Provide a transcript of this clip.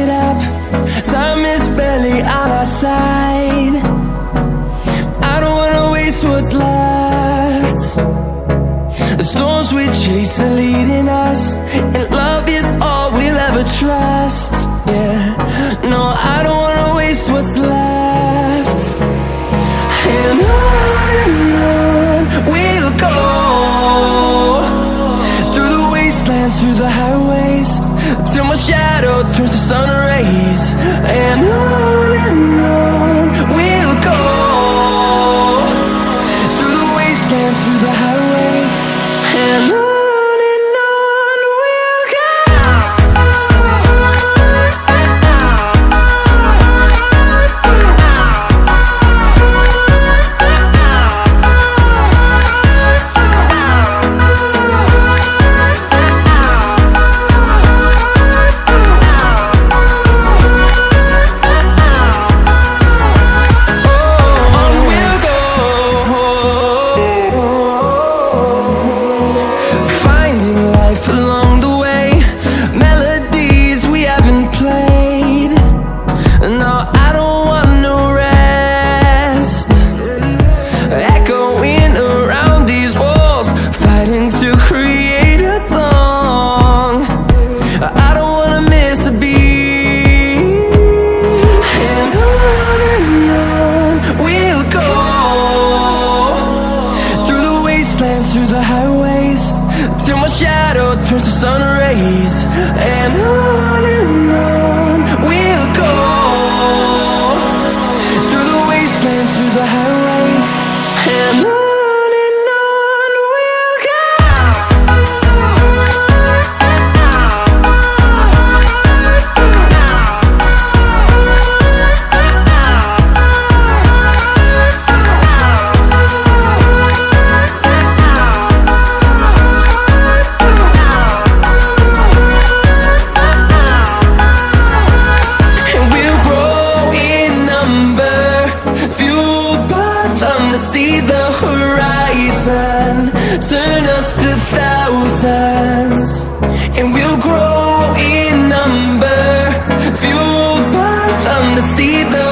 it up. Time is barely on our side. I don't wanna waste what's left. The storms we chase are leading us, and love is all we'll ever trust. Yeah, no, I don't wanna waste what's left. And on we'll go, through the wastelands, through the highways, till my shadow turns to sun rays. And on we'll go, through the wastelands, through the highways, and on we'll go. Through the highways, till my shadow turns to sun rays. And on we'll go, through the wastelands, through the highways, and on we'll go. To see the horizon turn us to thousands, and we'll grow in number, fueled by them to see the